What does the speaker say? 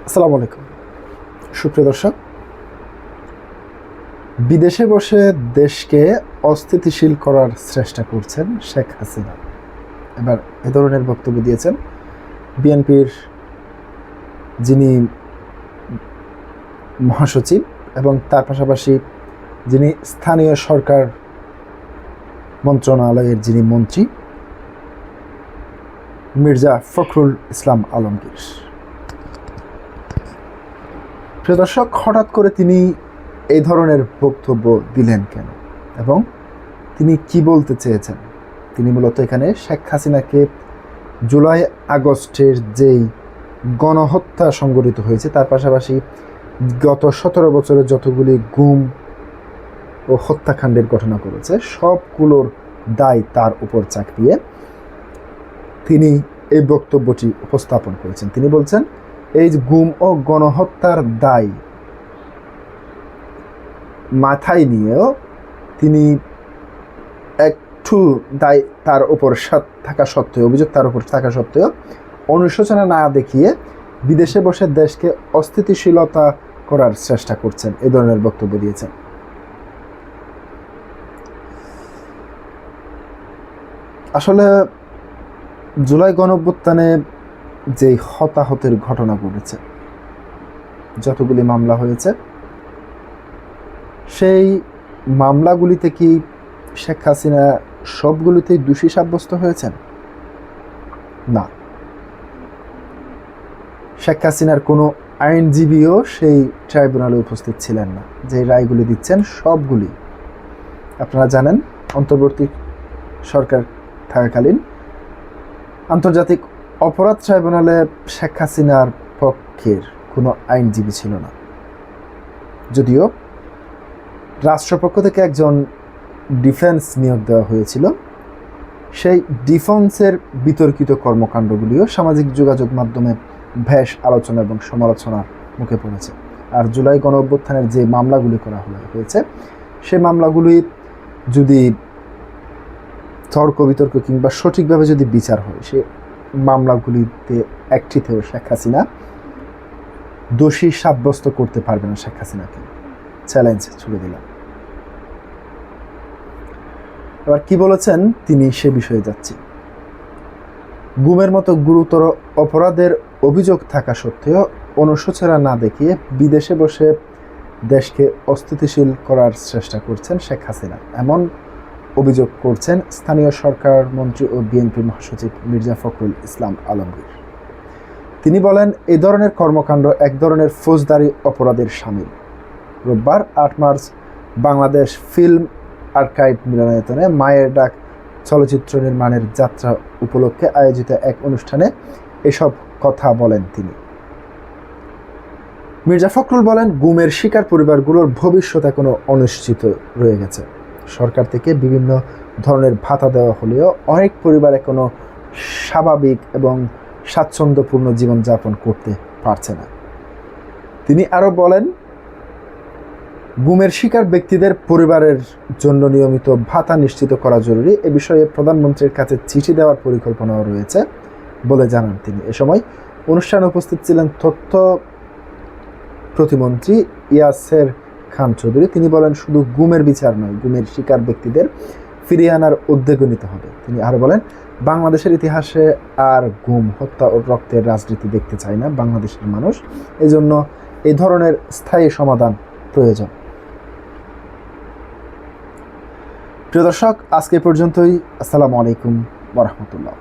আসসালামু আলাইকুম সুপ্রিয় দর্শক, বিদেশে বসে দেশকে অস্থিতিশীল করার চেষ্টা করছেন শেখ হাসিনা। এবার এ ধরনের বক্তব্য দিয়েছেন বিএনপির যিনি মহাসচিব এবং তার পাশাপাশি যিনি স্থানীয় সরকার মন্ত্রণালয়ের যিনি মন্ত্রী মির্জা ফখরুল ইসলাম আলমগীর। প্রিয় দর্শক, হঠাৎ করে তিনি এই ধরনের বক্তব্য দিলেন কেন এবং তিনি কি বলতে চেয়েছেন? তিনি মূলত এখানে শেখ হাসিনাকে জুলাই আগস্টের যেই গণহত্যা সংঘটিত হয়েছে তার পাশাপাশি গত 17 বছরে যতগুলি গুম ও হত্যাকাণ্ডের ঘটনা করেছে সবগুলোর দায় তার উপর চাপিয়ে তিনি এই বক্তব্যটি উপস্থাপন করেছেন। তিনি বলছেন, এই যে গুম ও গণহত্যার দায় মাথায় নিয়েও তিনি একটু দায় তার উপর থাকা সত্ত্বেও, অভিযোগ তার উপর থাকা সত্ত্বেও অনুশোচনা না দেখিয়ে বিদেশে বসে দেশকে অস্থিতিশীলতা করার চেষ্টা করছেন, এই ধরনের বক্তব্য দিয়েছেন। আসলে জুলাই গণঅভ্যুত্থানে যে হতাহতের ঘটনা ঘটেছে, যতগুলি মামলা হয়েছে, সেই মামলাগুলিতে কি শেখ হাসিনা সবগুলিতেই দোষী সাব্যস্ত হয়েছেন? না। শেখ হাসিনার কোনো আইনজীবীও সেই ট্রাইব্যুনালে উপস্থিত ছিলেন না। যে রায়গুলি দিচ্ছেন সবগুলি আপনারা জানেন, অন্তর্বর্তী সরকার থাকাকালীন আন্তর্জাতিক অপরাধ ট্রাইব্যুনালে শেখ হাসিনার পক্ষের কোনো আইনজীবী ছিল না। যদিও রাষ্ট্রপক্ষ থেকে একজন ডিফেন্স নিয়োগ দেওয়া হয়েছিল, সেই ডিফেন্সের বিতর্কিত কর্মকাণ্ডগুলিও সামাজিক যোগাযোগ মাধ্যমে বেশ আলোচনা এবং সমালোচনার মুখে পড়েছে। আর জুলাই গণ অভ্যুত্থানের যে মামলাগুলি করা হয়েছে সেই মামলাগুলি যদি তর্ক বিতর্ক কিংবা সঠিকভাবে যদি বিচার হয়, সে মামলাগুলিতে একটিতেও শেখ হাসিনা দোষী সাব্যস্ত করতে পারবে না। শেখ হাসিনাকে চ্যালেঞ্জ ছুড়ে দিলাম। এবার কি বলেছেন তিনি সে বিষয়ে যাচ্ছি। গুমের মতো গুরুতর অপরাধের অভিযোগ থাকা সত্ত্বেও অনুশোচনা না দেখিয়ে বিদেশে বসে দেশকে অস্থিতিশীল করার চেষ্টা করছেন শেখ হাসিনা, এমন অভিযোগ করছেন স্থানীয় সরকার মন্ত্রী ও বিএনপি মহাসচিব মির্জা ফখরুল ইসলাম আলমগীর। তিনি বলেন, এই ধরনের কর্মকাণ্ড এক ধরনের ফৌজদারি অপরাধের শামিল। রোববার 8 মার্চ বাংলাদেশ ফিল্ম আর্কাইভ মিলনায়তনে মায়ের ডাক চলচ্চিত্র নির্মাণের যাত্রা উপলক্ষে আয়োজিত এক অনুষ্ঠানে এসব কথা বলেন তিনি। মির্জা ফখরুল বলেন, গুমের শিকার পরিবারগুলোর ভবিষ্যৎ এখনো অনিশ্চিত রয়ে গেছে। সরকার থেকে বিভিন্ন ধরনের ভাতা দেওয়া হলেও অনেক পরিবার এখনো স্বাভাবিক এবং স্বাচ্ছন্দ্যপূর্ণ জীবনযাপন করতে পারছে না। তিনি আরও বলেন, গুমের শিকার ব্যক্তিদের পরিবারের জন্য নিয়মিত ভাতা নিশ্চিত করা জরুরি। এ বিষয়ে প্রধানমন্ত্রীর কাছে চিঠি দেওয়ার পরিকল্পনাও রয়েছে বলে জানান তিনি। এ সময় অনুষ্ঠানে উপস্থিত ছিলেন তথ্য প্রতিমন্ত্রী ইয়াসের খান চৌধুরী। তিনি বলেন, শুধু গুমের বিচার নয়, গুমের শিকার ব্যক্তিদের ফিরিয়ে আনার উদ্যোগ নিতে হবে। তিনি আরও বলেন, বাংলাদেশের ইতিহাসে আর গুম, হত্যা ও রক্তের রাজনীতি দেখতে চায় না বাংলাদেশের মানুষ। এজন্য এই ধরনের স্থায়ী সমাধান প্রয়োজন। প্রিয় দর্শক, আজকে পর্যন্তই। আসসালামু আলাইকুম ওয়া রাহমাতুল্লাহ।